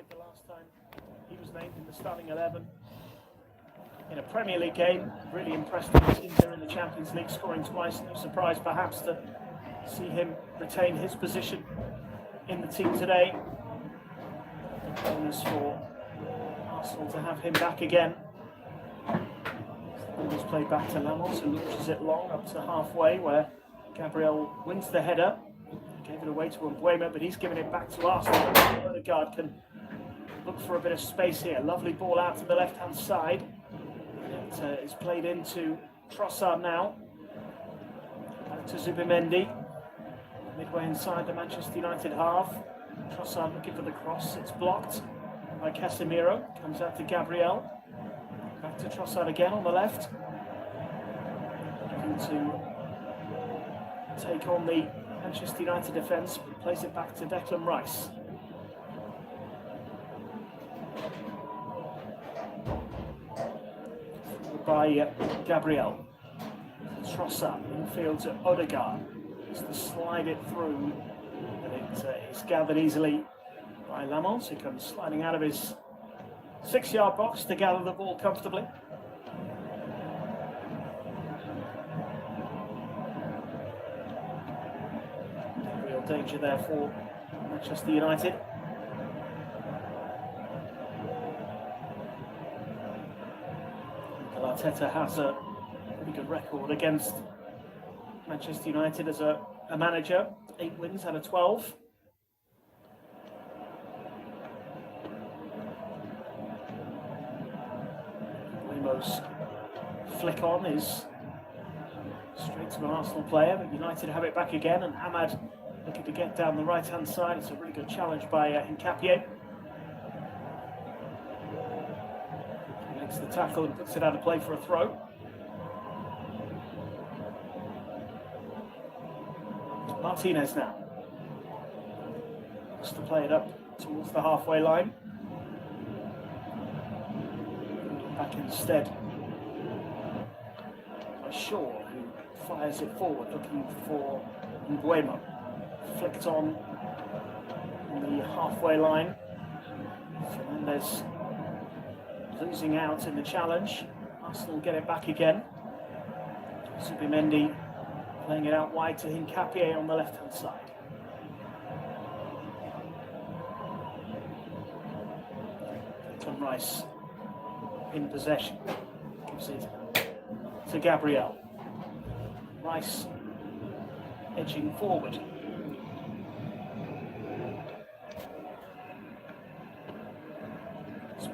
side the last time he was named in the starting 11. In a Premier League game, really impressed with his teams there in the Champions League, scoring twice. No surprise perhaps to see him retain his position in the team today. The bonus for Arsenal to have him back again. The ball is played back to Lamont, who launches it long up to halfway, where Gabriel wins the header. Gave it away to Mbuema, but he's given it back to Arsenal. Odegaard can look for a bit of space here. Lovely ball out to the left-hand side. It is played into Trossard now. Back to Zubimendi. Midway inside the Manchester United half. Trossard looking for the cross. It's blocked by Casemiro. Comes out to Gabriel. Back to Trossard again on the left. Looking to take on the Manchester United defence. Plays it back to Declan Rice. By Gabriel. Trossard, infield to Odegaard. Just to slide it through, and it is gathered easily by Lamont. He comes sliding out of his 6-yard box to gather the ball comfortably. Real danger there for Manchester United. Arteta has a pretty good record against Manchester United as a manager. 8 wins out of 12. Limo's flick on is straight to an Arsenal player, but United have it back again, and Ahmad looking to get down the right-hand side. It's a really good challenge by Hincapié. The tackle and puts it out of play for a throw. Martinez now. Just to play it up towards the halfway line. Back instead by Shaw, who fires it forward, looking for Mbuema. Flicked on the halfway line. Fernandez losing out in the challenge. Arsenal get it back again. Zubimendi playing it out wide to Hincapié on the left-hand side. Declan Rice in possession. Gives it to Gabriel. Rice edging forward.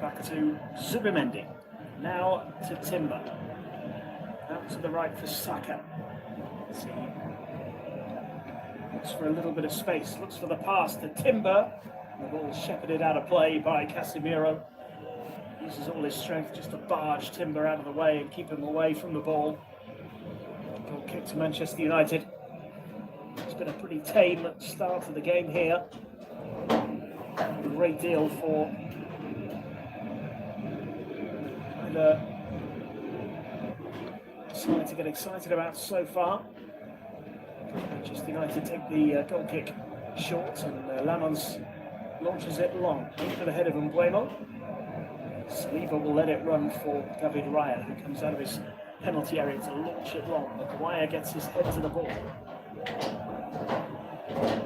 Back to Zubimendi. Now to Timber. Out to the right for Saka. Looks for a little bit of space. Looks for the pass to Timber. The ball shepherded out of play by Casemiro. Uses all his strength just to barge Timber out of the way and keep him away from the ball. Goal kick to Manchester United. It's been a pretty tame start to the game here. A great deal for something to get excited about so far. Manchester United take the goal kick short, and Lamons launches it long into the head of Mbuema. Saliba will let it run for David Raya, who comes out of his penalty area to launch it long. Maguire gets his head to the ball.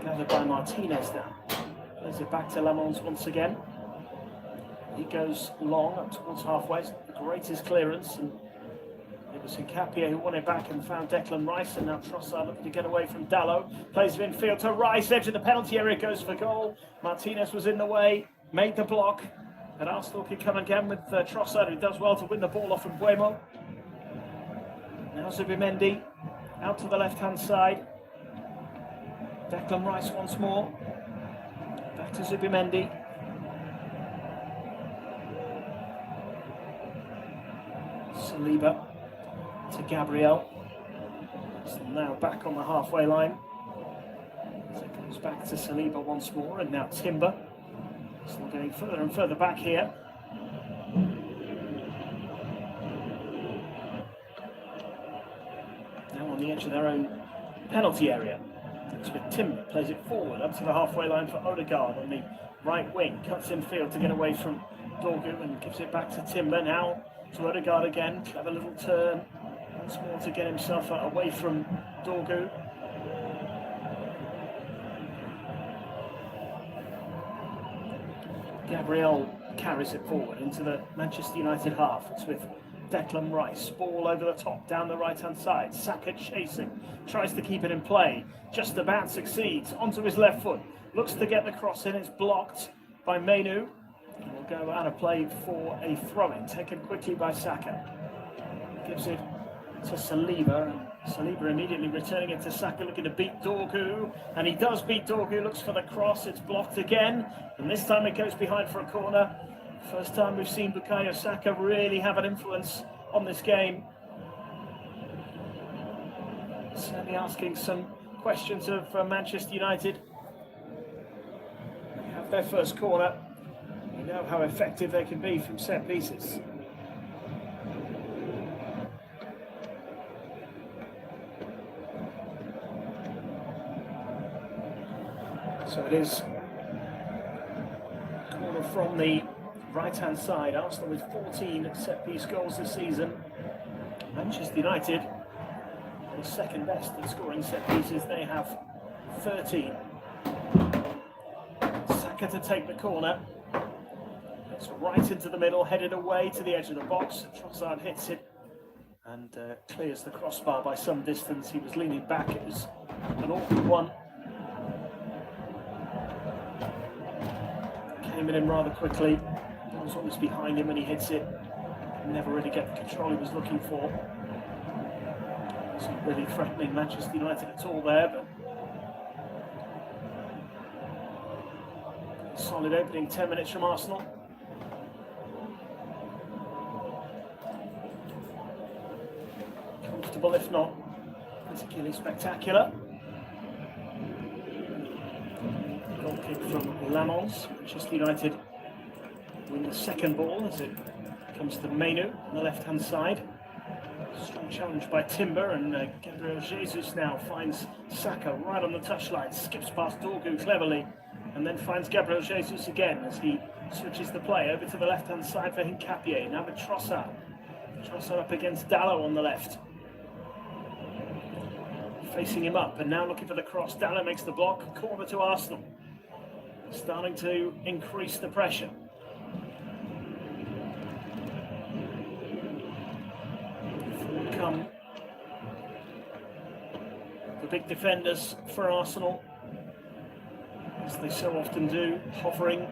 Gathered by Martinez now. Plays it back to Lamons once again. He goes long up towards halfway. The greatest clearance, and it was Hincapié who won it back and found Declan Rice, and now Trossard looking to get away from Dalot. Plays it infield to Rice, edge of the penalty area, goes for goal. Martinez was in the way, made the block, and Arsenal can come again with Trossard, who does well to win the ball off from Mbuema. Now Zubimendi out to the left-hand side. Declan Rice once more. Back to Zubimendi. Saliba to Gabriel. So now back on the halfway line. So it comes back to Saliba once more, and now Timber. Still going further and further back here. Now on the edge of their own penalty area. It's with Timber, plays it forward up to the halfway line for Odegaard on the right wing, cuts in field to get away from Dorgu and gives it back to Timber. Now to Odegaard again, clever little turn once more to get himself away from Dorgu. Gabriel carries it forward into the Manchester United half. It's with Declan Rice, ball over the top, down the right-hand side. Saka chasing, tries to keep it in play, just about succeeds, onto his left foot, looks to get the cross in, it's blocked by Mainu. Will go out of play for a throw-in, taken quickly by Saka. Gives it to Saliba, and Saliba immediately returning it to Saka, looking to beat Dorgu, and he does beat Dorgu, looks for the cross, it's blocked again, and this time it goes behind for a corner. First time we've seen Bukayo Saka really have an influence on this game. Certainly asking some questions of Manchester United. They have their first corner. We know how effective they can be from set pieces. So it is corner from the right-hand side. Arsenal with 14 set-piece goals this season. Manchester United are second best at scoring set pieces. They have 13. Saka to take the corner. It's right into the middle, headed away to the edge of the box. Trossard hits it and clears the crossbar by some distance. He was leaning back. It was an awkward one. Came in rather quickly. It was always behind him when he hits it. Never really get the control he was looking for. Wasn't really threatening Manchester United at all there, but solid opening 10 minutes from Arsenal. Comfortable, if not particularly spectacular. Goal kick from Lamons. Manchester United win the second ball as it comes to Mainu on the left-hand side. Strong challenge by Timber, and Gabriel Jesus now finds Saka right on the touchline, skips past Dorgu cleverly, and then finds Gabriel Jesus again as he switches the play over to the left-hand side for Hincapié. Now with Trossard. Trossard up against Dallo on the left. Facing him up, and now looking for the cross. Dallo makes the block, corner to Arsenal. Starting to increase the pressure. Come the big defenders for Arsenal, as they so often do, hovering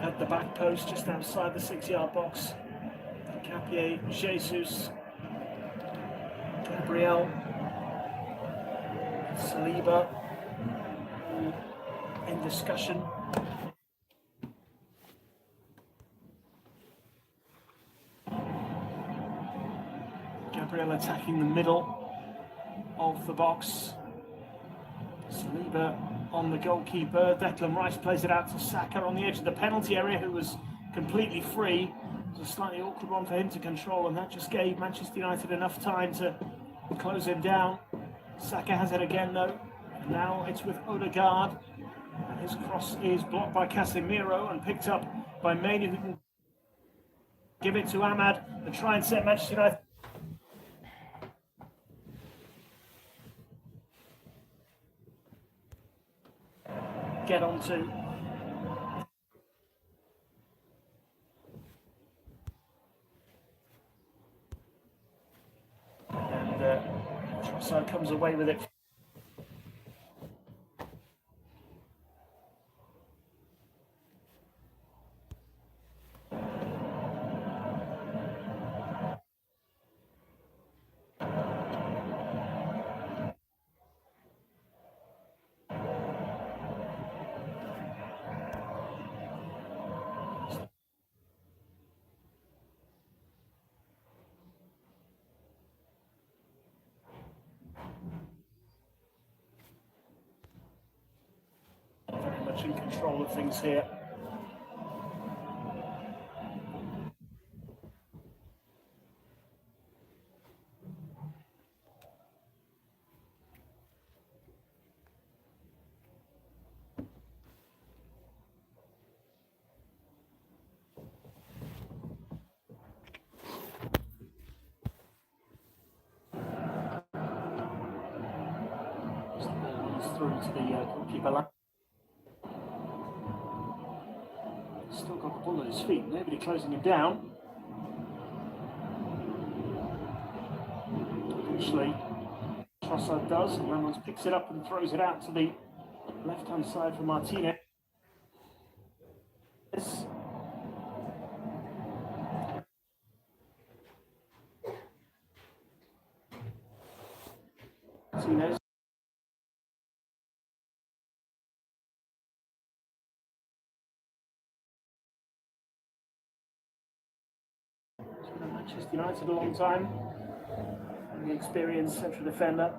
at the back post just outside the 6-yard box. Capier, Jesus, Gabriel, Saliba in discussion. Gabriel attacking the middle of the box. Saliba on the goalkeeper. Declan Rice plays it out to Saka on the edge of the penalty area, who was completely free. It was a slightly awkward one for him to control, and that just gave Manchester United enough time to close him down. Saka has it again though. Now it's with Odegaard. And his cross is blocked by Casemiro and picked up by Mainu, who can give it to Ahmad and try and set Manchester United. Get on to. And Trossard comes away with it. Very much in control of things here. through to the goalkeeper. Still got the ball at his feet, nobody closing him down. Eventually, Trossard does, and Ramos picks it up and throws it out to the left-hand side for Martinez. Martinez. Manchester United a long time, and the experienced central defender.